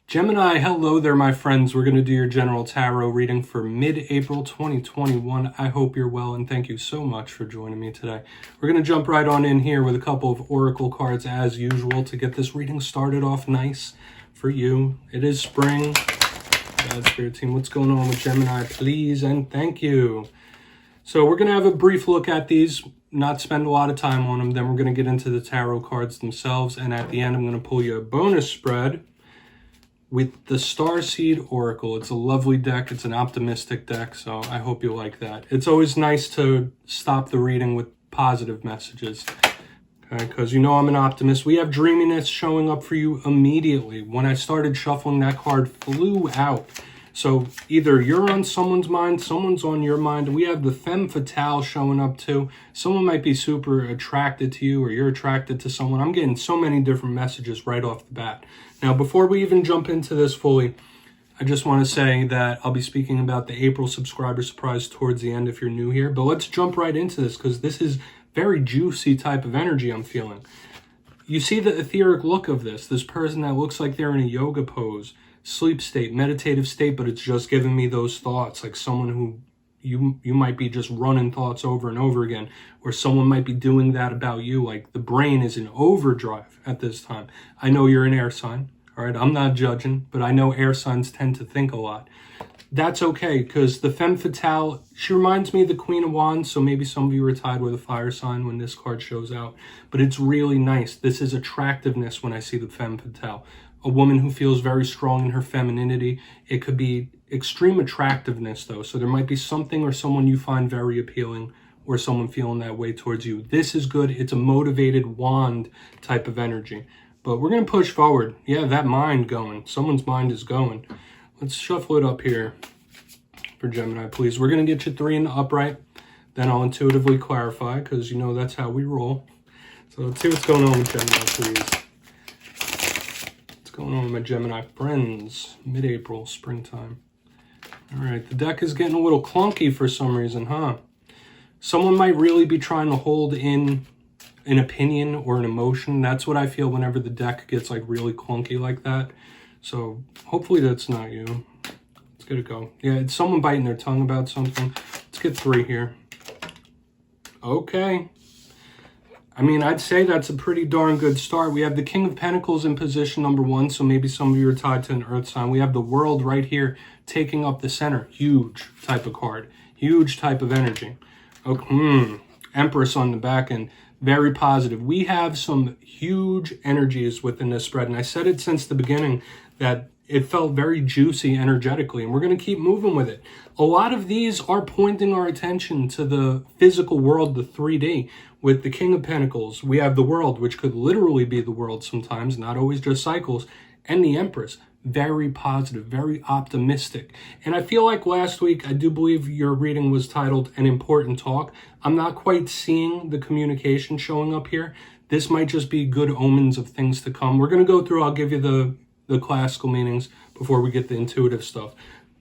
Gemini, hello there, my friends. We're going to do your general tarot reading for mid-April 2021. I hope you're well, and thank you so much for joining me today. We're going to jump right on in here with a couple of oracle cards as usual to get this reading started off nice for you. It is spring. Spirit team, what's going on with Gemini, please, and thank you. So we're going to have a brief look at these, not spend a lot of time on them. Then we're going to get into the tarot cards themselves, and at the end, I'm going to pull you a bonus spread with the Starseed Oracle. It's a lovely deck. It's an optimistic deck, so I hope you like that. It's always nice to stop the reading with positive messages, okay? Because you know I'm an optimist. We have dreaminess showing up for you immediately. When I started shuffling, that card flew out. So either you're on someone's mind, someone's on your mind. We have the Femme Fatale showing up too. Someone might be super attracted to you, or you're attracted to someone. I'm getting so many different messages right off the bat. Now, before we even jump into this fully, I just want to say that I'll be speaking about the April subscriber surprise towards the end if you're new here. But let's jump right into this because this is very juicy type of energy I'm feeling. You see the etheric look of this person that looks like they're in a yoga pose, sleep state, meditative state, but it's just giving me those thoughts, like someone who you might be just running thoughts over and over again, or someone might be doing that about you, like the brain is in overdrive at this time. I know you're an air sign, all right? I'm not judging, but I know air signs tend to think a lot. That's okay, because the Femme Fatale, she reminds me of the Queen of Wands, so maybe some of you are tied with a fire sign when this card shows out, but it's really nice. This is attractiveness when I see the Femme Fatale. A woman who feels very strong in her femininity. It could be extreme attractiveness, though, so there might be something or someone you find very appealing, or someone feeling that way towards you. This is good. It's a motivated wand type of energy. But we're going to push forward. Yeah, that mind going. Someone's mind is going. Let's shuffle it up here for Gemini, please. We're going to get you 3 in the upright. Then I'll intuitively clarify, because you know that's how we roll. So let's see what's going on with Gemini, please. What's going on with my Gemini friends? Mid-April, springtime. All right, the deck is getting a little clunky for some reason, huh? Someone might really be trying to hold in an opinion or an emotion. That's what I feel whenever the deck gets like really clunky like that. So hopefully that's not you. Let's get it go. Yeah, it's someone biting their tongue about something. Let's get 3 here. Okay. I mean, I'd say that's a pretty darn good start. We have the King of Pentacles in position number 1, so maybe some of you are tied to an earth sign. We have the World right here taking up the center. Huge type of card. Huge type of energy. Okay. Empress on the back end. Very positive. We have some huge energies within this spread, and I said it since the beginning that it felt very juicy energetically, and we're going to keep moving with it. A lot of these are pointing our attention to the physical world, the 3D. With the King of Pentacles, we have the World, which could literally be the world sometimes, not always just cycles, and the Empress. Very positive, very optimistic. And I feel like last week, I do believe your reading was titled An Important Talk. I'm not quite seeing the communication showing up here. This might just be good omens of things to come. We're going to go through, I'll give you the classical meanings before we get the intuitive stuff.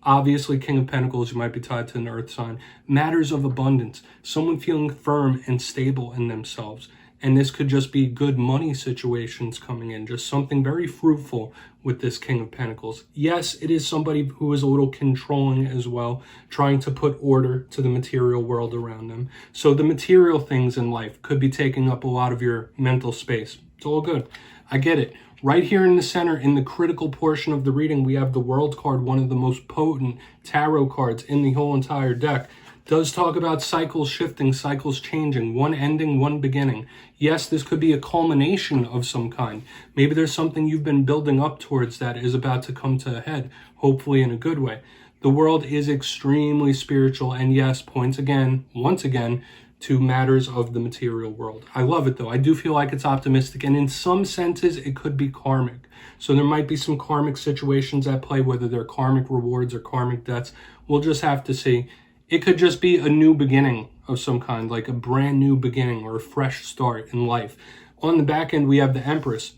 Obviously, King of Pentacles, you might be tied to an earth sign. Matters of abundance. Someone feeling firm and stable in themselves. And this could just be good money situations coming in. Just something very fruitful with this King of Pentacles. Yes, it is somebody who is a little controlling as well, trying to put order to the material world around them. So the material things in life could be taking up a lot of your mental space. It's all good. I get it. Right here in the center, in the critical portion of the reading, we have the World card, one of the most potent tarot cards in the whole entire deck. Does talk about cycles shifting, cycles changing, one ending, one beginning. Yes, this could be a culmination of some kind. Maybe there's something you've been building up towards that is about to come to a head, hopefully in a good way. The World is extremely spiritual, and yes, points again, once again, to matters of the material world. I love it though. I do feel like it's optimistic, and in some senses it could be karmic. So there might be some karmic situations at play, whether they're karmic rewards or karmic debts. We'll just have to see. It could just be a new beginning of some kind, like a brand new beginning or a fresh start in life. On the back end, we have the Empress.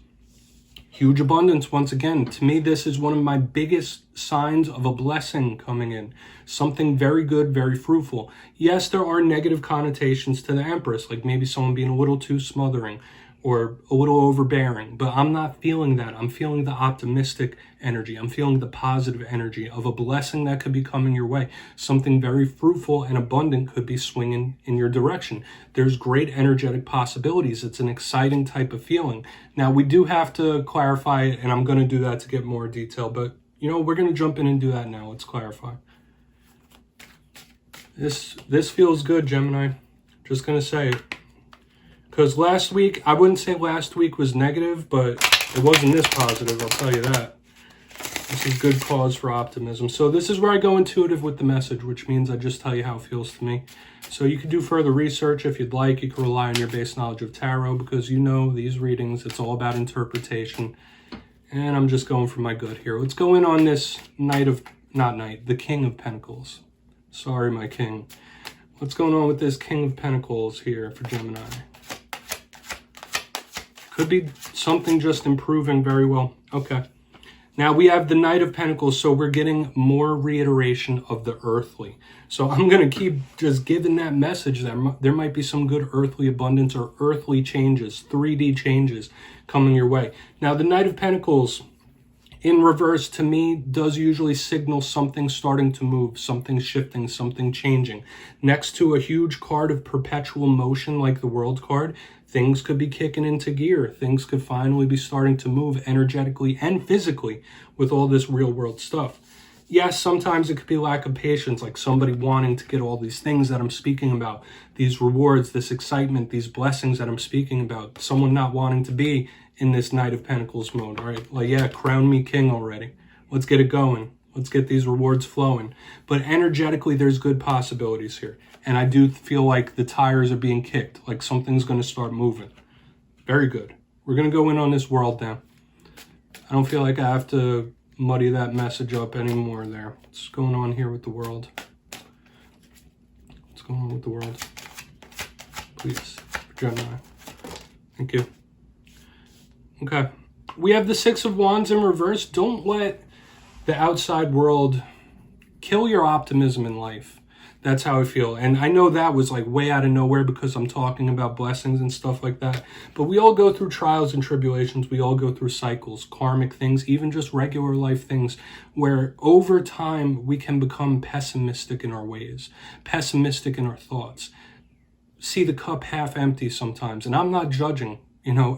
Huge abundance once again. To me, this is one of my biggest signs of a blessing coming in. Something very good, very fruitful. Yes, there are negative connotations to the Empress, like maybe someone being a little too smothering. or a little overbearing, but I'm not feeling that. I'm feeling the optimistic energy. I'm feeling the positive energy of a blessing that could be coming your way. Something very fruitful and abundant could be swinging in your direction. There's great energetic possibilities. It's an exciting type of feeling. Now, we do have to clarify it, and I'm going to do that to get more detail, but we're going to jump in and do that now. Let's clarify. This feels good, Gemini. Just going to say it. Because last week, I wouldn't say last week was negative, but it wasn't this positive, I'll tell you that. This is good cause for optimism. So this is where I go intuitive with the message, which means I just tell you how it feels to me. So you can do further research if you'd like. You can rely on your base knowledge of tarot, because these readings, it's all about interpretation. And I'm just going for my good here. Let's go in on this the King of Pentacles. Sorry, my King. What's going on with this King of Pentacles here for Gemini? Could be something just improving very well. Okay. Now we have the Knight of Pentacles, so we're getting more reiteration of the earthly. So I'm going to keep just giving that message that there might be some good earthly abundance or earthly changes, 3D changes coming your way. Now the Knight of Pentacles in reverse, to me, does usually signal something starting to move, something shifting, something changing. Next to a huge card of perpetual motion like the World card, things could be kicking into gear. Things could finally be starting to move energetically and physically with all this real world stuff. Yes, sometimes it could be lack of patience, like somebody wanting to get all these things that I'm speaking about, these rewards, this excitement, these blessings that I'm speaking about, someone not wanting to be in this Knight of Pentacles mode, all right? Like, yeah, crown me king already. Let's get it going. Let's get these rewards flowing. But energetically, there's good possibilities here. And I do feel like the tires are being kicked, like something's going to start moving. Very good. We're going to go in on this world now. I don't feel like I have to muddy that message up anymore there. What's going on here with the world? What's going on with the world? Please, Gemini. Thank you. Okay. We have the Six of Wands in reverse. Don't let the outside world kill your optimism in life. That's how I feel. And I know that was like way out of nowhere because I'm talking about blessings and stuff like that. But we all go through trials and tribulations. We all go through cycles, karmic things, even just regular life things where over time we can become pessimistic in our ways, pessimistic in our thoughts, see the cup half empty sometimes. And I'm not judging.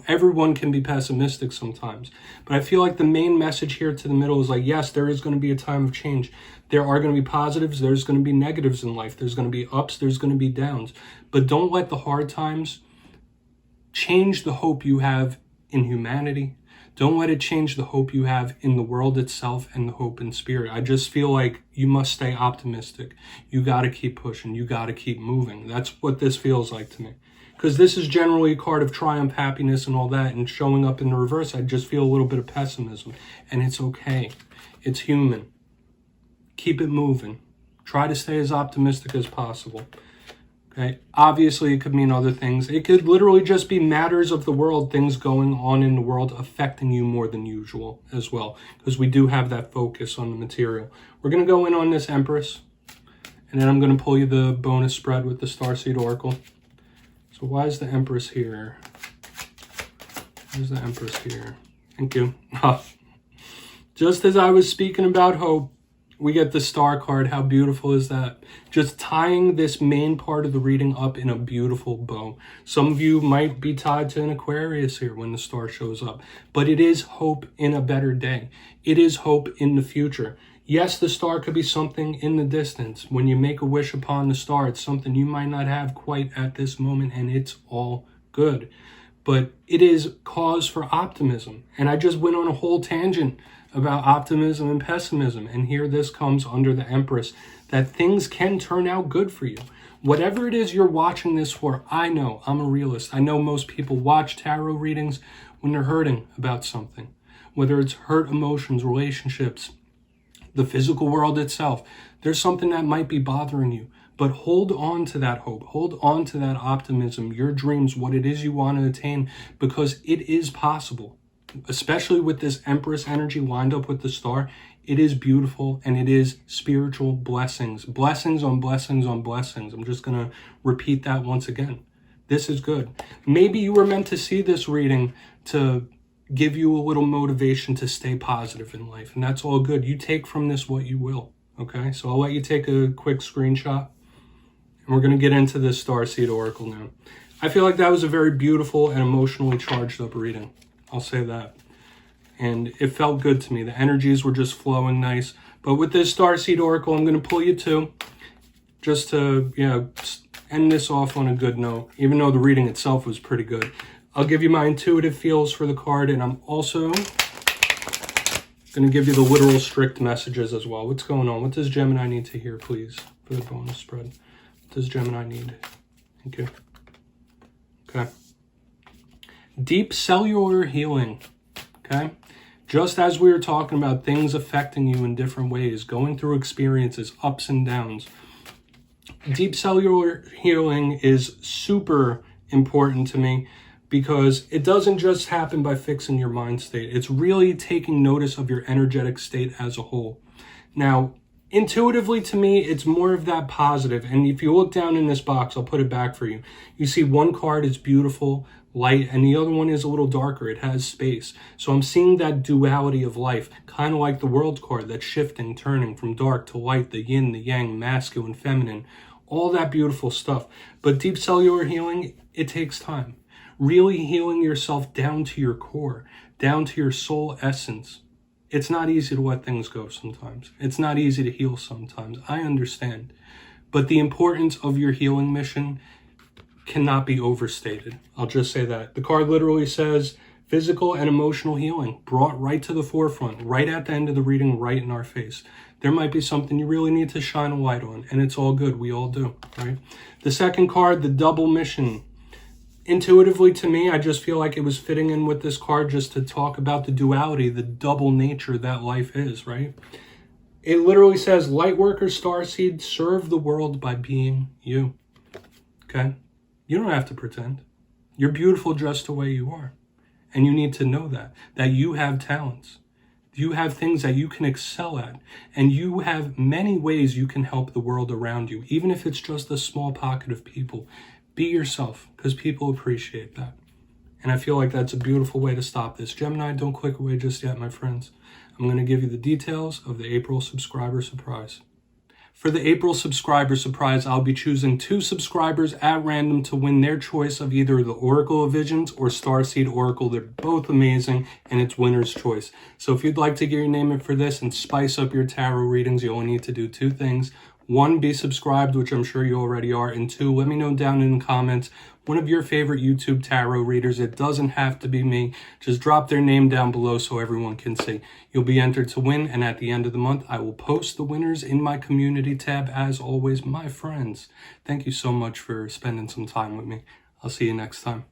Everyone can be pessimistic sometimes. But I feel like the main message here to the middle is like, yes, there is going to be a time of change. There are going to be positives. There's going to be negatives in life. There's going to be ups. There's going to be downs. But don't let the hard times change the hope you have in humanity. Don't let it change the hope you have in the world itself and the hope in spirit. I just feel like you must stay optimistic. You got to keep pushing. You got to keep moving. That's what this feels like to me. Because this is generally a card of triumph, happiness, and all that. And showing up in the reverse, I just feel a little bit of pessimism. And it's okay. It's human. Keep it moving. Try to stay as optimistic as possible. Okay? Obviously, it could mean other things. It could literally just be matters of the world, things going on in the world affecting you more than usual as well. Because we do have that focus on the material. We're going to go in on this Empress. And then I'm going to pull you the bonus spread with the Starseed Oracle. So why is the Empress here? Where's the Empress here? Thank you. Just as I was speaking about hope, we get the Star card. How beautiful is that? Just tying this main part of the reading up in a beautiful bow. Some of you might be tied to an Aquarius here when the Star shows up. But it is hope in a better day. It is hope in the future. Yes, the star could be something in the distance. When you make a wish upon the star, it's something you might not have quite at this moment, and it's all good. But it is cause for optimism. And I just went on a whole tangent about optimism and pessimism. And here this comes under the Empress, that things can turn out good for you. Whatever it is you're watching this for, I know, I'm a realist. I know most people watch tarot readings when they're hurting about something. Whether it's hurt emotions, relationships, the physical world itself, there's something that might be bothering you. But hold on to that hope. Hold on to that optimism, your dreams, what it is you want to attain, because it is possible. Especially with this Empress energy lined up with the star, it is beautiful and it is spiritual blessings. Blessings on blessings on blessings. I'm just going to repeat that once again. This is good. Maybe you were meant to see this reading to give you a little motivation to stay positive in life, and that's all good. You take from this what you will, okay? So I'll let you take a quick screenshot, and we're going to get into this Starseed Oracle now. I feel like that was a very beautiful and emotionally charged up reading. I'll say that. And it felt good to me. The energies were just flowing nice. But with this Starseed Oracle, I'm going to pull you two just to, end this off on a good note, even though the reading itself was pretty good. I'll give you my intuitive feels for the card, and I'm also going to give you the literal strict messages as well. What's going on? What does Gemini need to hear, please, for the bonus spread? What does Gemini need? Thank you. Okay. Deep cellular healing. Okay. Just as we were talking about things affecting you in different ways, going through experiences, ups and downs. Deep cellular healing is super important to me because it doesn't just happen by fixing your mind state. It's really taking notice of your energetic state as a whole. Now, intuitively to me, it's more of that positive. And if you look down in this box, I'll put it back for you. You see one card is beautiful, light, and the other one is a little darker. It has space. So I'm seeing that duality of life, kind of like the World card, that's shifting, turning from dark to light, the yin, the yang, masculine, feminine, all that beautiful stuff. But deep cellular healing, it takes time. Really healing yourself down to your core, down to your soul essence. It's not easy to let things go sometimes. It's not easy to heal sometimes. I understand. But the importance of your healing mission cannot be overstated. I'll just say that. The card literally says physical and emotional healing brought right to the forefront, right at the end of the reading, right in our face. There might be something you really need to shine a light on, and it's all good. We all do, right? The second card, the double mission. Intuitively to me, I just feel like it was fitting in with this card just to talk about the duality, the double nature that life is, right? It literally says, Lightworker Starseed, serve the world by being you, okay? You don't have to pretend. You're beautiful just the way you are. And you need to know that you have talents. You have things that you can excel at. And you have many ways you can help the world around you, even if it's just a small pocket of people. Be yourself, because people appreciate that. And I feel like that's a beautiful way to stop this. Gemini, don't click away just yet, my friends. I'm going to give you the details of the April subscriber surprise. For the April subscriber surprise, I'll be choosing 2 subscribers at random to win their choice of either the Oracle of Visions or Starseed Oracle. They're both amazing, and it's winner's choice. So if you'd like to get your name in for this and spice up your tarot readings, you only need to do 2 things. 1, be subscribed, which I'm sure you already are. And 2, let me know down in the comments one of your favorite YouTube tarot readers. It doesn't have to be me. Just drop their name down below so everyone can see. You'll be entered to win, and at the end of the month, I will post the winners in my community tab. As always, my friends, thank you so much for spending some time with me. I'll see you next time.